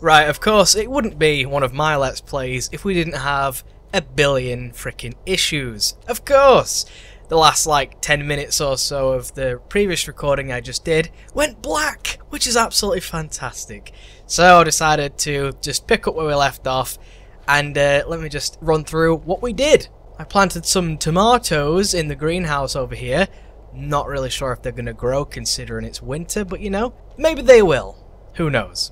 Right, of course, it wouldn't be one of my Let's Plays if we didn't have a billion freaking issues. Of course! The last like 10 minutes or so of the previous recording I just did went black, which is absolutely fantastic. So I decided to just pick up where we left off and let me just run through what we did. I planted some tomatoes in the greenhouse over here. Not really sure if they're going to grow considering it's winter, but you know, maybe they will. Who knows?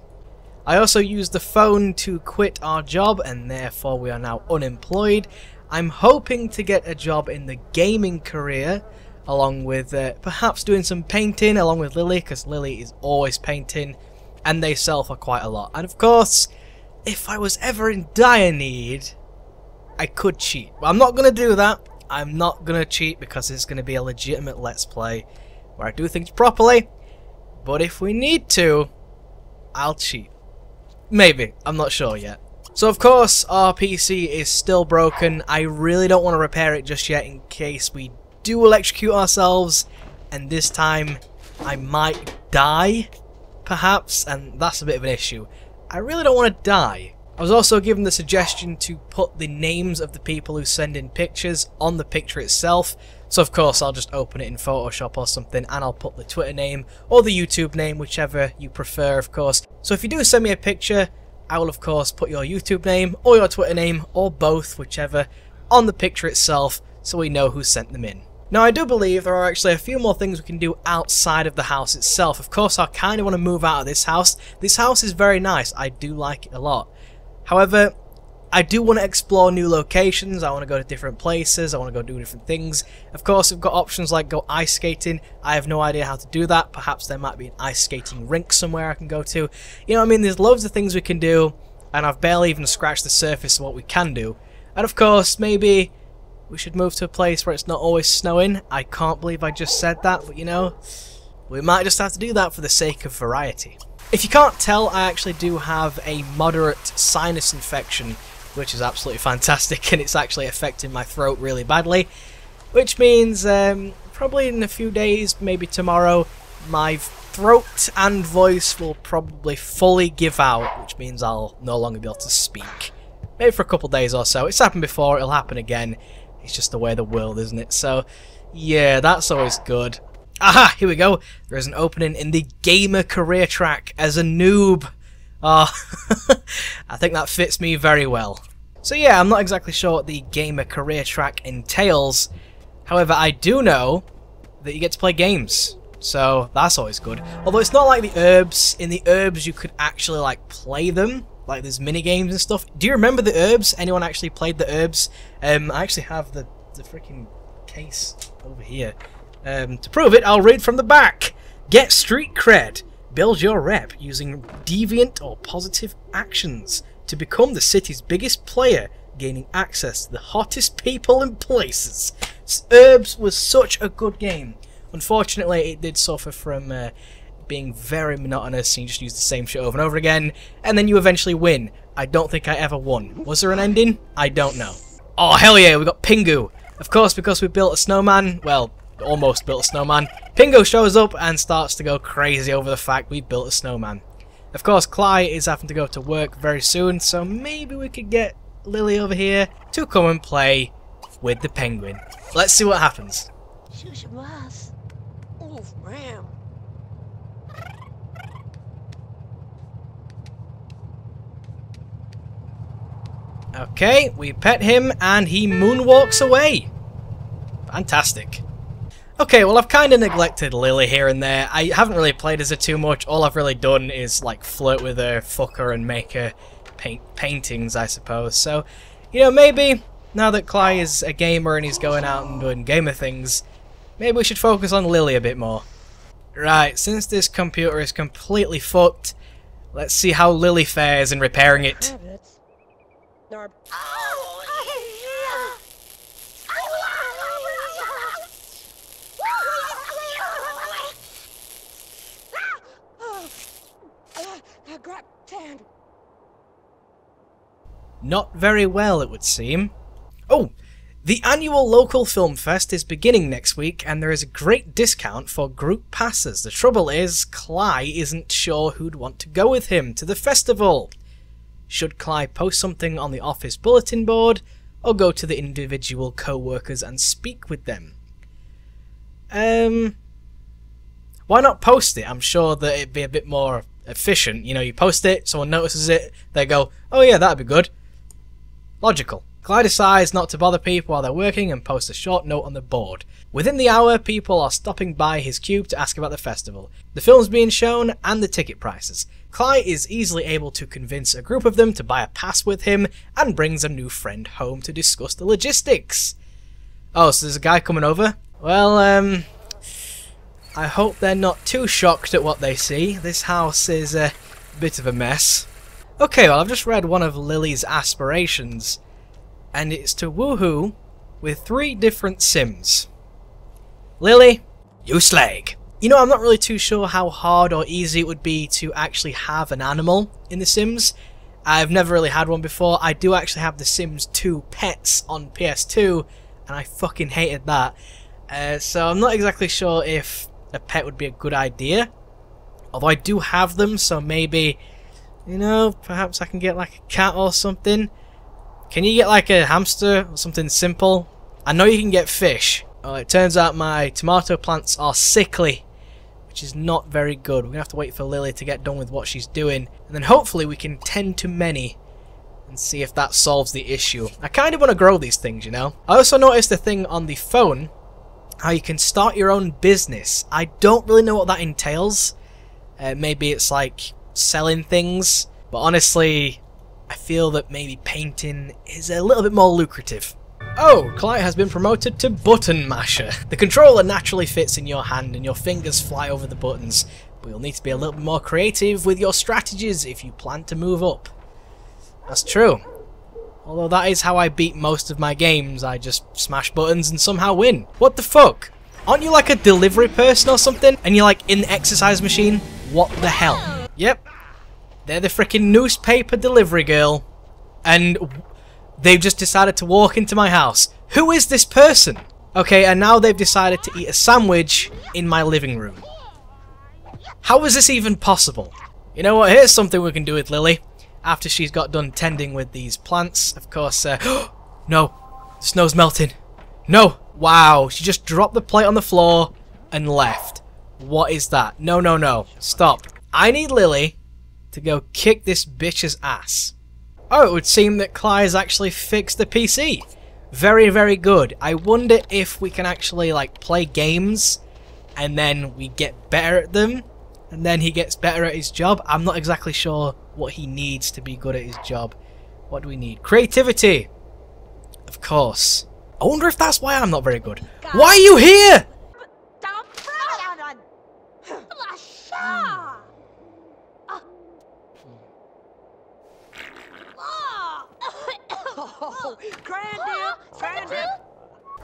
I also used the phone to quit our job and therefore we are now unemployed. I'm hoping to get a job in the gaming career along with perhaps doing some painting along with Lily, because Lily is always painting and they sell for quite a lot. And of course, if I was ever in dire need, I could cheat. But I'm not going to do that. I'm not going to cheat because it's going to be a legitimate Let's Play where I do things properly. But if we need to, I'll cheat. Maybe. I'm not sure yet. So of course, our PC is still broken. I really don't want to repair it just yet in case we do electrocute ourselves. And this time, I might die, perhaps. And that's a bit of an issue. I really don't want to die. I was also given the suggestion to put the names of the people who send in pictures on the picture itself. So of course I'll just open it in Photoshop or something and I'll put the Twitter name or the YouTube name, whichever you prefer of course. So if you do send me a picture, I will of course put your YouTube name or your Twitter name or both, whichever, on the picture itself so we know who sent them in. Now I do believe there are actually a few more things we can do outside of the house itself. Of course I kind of want to move out of this house. This house is very nice. I do like it a lot. However, I do want to explore new locations. I want to go to different places. I want to go do different things. Of course, we've got options like go ice skating. I have no idea how to do that. Perhaps there might be an ice skating rink somewhere I can go to. You know what I mean? There's loads of things we can do, and I've barely even scratched the surface of what we can do. And of course, maybe we should move to a place where it's not always snowing. I can't believe I just said that, but you know, we might just have to do that for the sake of variety. If you can't tell, I actually do have a moderate sinus infection, which is absolutely fantastic, and it's actually affecting my throat really badly, which means probably in a few days, maybe tomorrow, my throat and voice will probably fully give out, which means I'll no longer be able to speak. Maybe for a couple days or so. It's happened before, it'll happen again. It's just the way of the world, isn't it? So, yeah, that's always good. Aha! Here we go. There is an opening in the gamer career track as a noob. Oh, I think that fits me very well. So yeah, I'm not exactly sure what the gamer career track entails. However, I do know that you get to play games. So that's always good. Although it's not like the herbs. In the herbs you could actually like play them. Like there's mini games and stuff. Do you remember the herbs? Anyone actually played the herbs? I actually have the freaking case over here. To prove it, I'll read from the back. Get street cred. Build your rep using deviant or positive actions to become the city's biggest player, gaining access to the hottest people and places. Herbs was such a good game. Unfortunately, it did suffer from being very monotonous, and you just use the same shit over and over again, and then you eventually win. I don't think I ever won. Was there an ending? I don't know. Oh, hell yeah, we got Pingu. Of course, because we built a snowman, well, almost built a snowman, Pingu shows up and starts to go crazy over the fact we built a snowman. Of course, Klye is having to go to work very soon, so maybe we could get Lily over here to come and play with the penguin. Let's see what happens. Okay, we pet him and he moonwalks away. Fantastic. Okay, well I've kind of neglected Lily here and there. I haven't really played as her too much. All I've really done is like flirt with her, fuck her, and make her paint paintings, I suppose. So, you know, maybe now that Klye is a gamer and he's going out and doing gamer things, maybe we should focus on Lily a bit more. Right, since this computer is completely fucked, let's see how Lily fares in repairing it. Not very well, it would seem. Oh, the annual local film fest is beginning next week, and there is a great discount for group passes. The trouble is, Klye isn't sure who'd want to go with him to the festival. Should Klye post something on the office bulletin board, or go to the individual co-workers and speak with them? Why not post it? I'm sure that it'd be a bit more efficient. You know, you post it, someone notices it, they go, oh yeah, that'd be good. Logical. Klye decides not to bother people while they're working and posts a short note on the board. Within the hour, people are stopping by his cube to ask about the festival, the films being shown, and the ticket prices. Klye is easily able to convince a group of them to buy a pass with him, and brings a new friend home to discuss the logistics. Oh, so there's a guy coming over? Well, I hope they're not too shocked at what they see. This house is a bit of a mess. Okay, well, I've just read one of Lily's aspirations, and it's to woohoo with 3 different Sims. Lily, you slag. You know, I'm not really too sure how hard or easy it would be to actually have an animal in The Sims. I've never really had one before. I do actually have The Sims 2 Pets on PS2, and I fucking hated that. So I'm not exactly sure if a pet would be a good idea. Although I do have them, so maybe, you know, perhaps I can get like a cat or something. Can you get like a hamster or something simple? I know you can get fish. Oh, it turns out my tomato plants are sickly, which is not very good. We're going to have to wait for Lily to get done with what she's doing, and then hopefully we can tend to many and see if that solves the issue. I kind of want to grow these things, you know. I also noticed a thing on the phone, how you can start your own business. I don't really know what that entails. Maybe it's like selling things, but honestly, I feel that maybe painting is a little bit more lucrative. Oh, Klye has been promoted to Button Masher. The controller naturally fits in your hand and your fingers fly over the buttons, but you'll need to be a little bit more creative with your strategies if you plan to move up. That's true. Although that is how I beat most of my games. I just smash buttons and somehow win. What the fuck? Aren't you like a delivery person or something? And you're like in the exercise machine? What the hell? Yep. They're the freaking newspaper delivery girl. And they've just decided to walk into my house. Who is this person? Okay, and now they've decided to eat a sandwich in my living room. How is this even possible? You know what? Here's something we can do with Lily. After she's got done tending with these plants, of course, no, the snow's melting. No! Wow, she just dropped the plate on the floor and left. What is that? No, no, no. Stop. I need Lily to go kick this bitch's ass. Oh, it would seem that Klye has actually fixed the PC. Very, very good. I wonder if we can actually, like, play games and then we get better at them and then he gets better at his job. I'm not exactly sure what he needs to be good at his job. What do we need? Creativity! Of course. I wonder if that's why I'm not very good. Why are you here?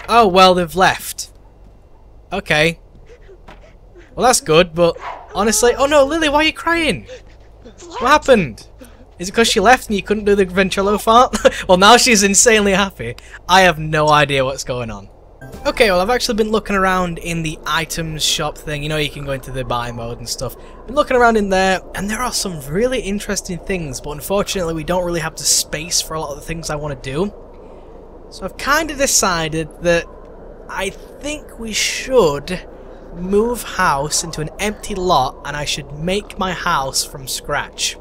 Oh, well, they've left. Okay. Well, that's good, but honestly... Oh no, Lily, why are you crying? What happened? Is it because she left and you couldn't do the ventrilo fart? Well, now she's insanely happy. I have no idea what's going on. Okay, well, I've actually been looking around in the items shop thing. You know, you can go into the buy mode and stuff. Been looking around in there, and there are some really interesting things, but unfortunately, we don't really have the space for a lot of the things I want to do. So I've kind of decided that I think we should move house into an empty lot, and I should make my house from scratch.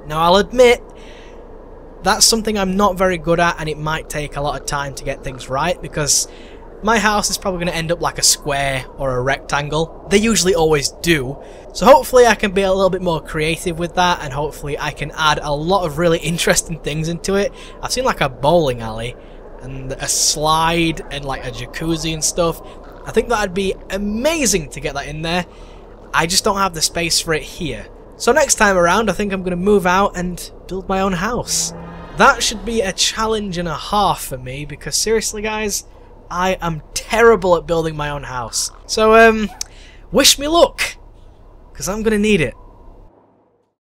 Now, I'll admit, that's something I'm not very good at, and it might take a lot of time to get things right, because my house is probably going to end up like a square or a rectangle. They usually always do. So hopefully I can be a little bit more creative with that, and hopefully I can add a lot of really interesting things into it. I've seen like a bowling alley, and a slide, and like a jacuzzi and stuff. I think that'd be amazing to get that in there. I just don't have the space for it here. So next time around, I think I'm going to move out and build my own house. That should be a challenge and a half for me, because seriously guys, I am terrible at building my own house. So, wish me luck, because I'm going to need it.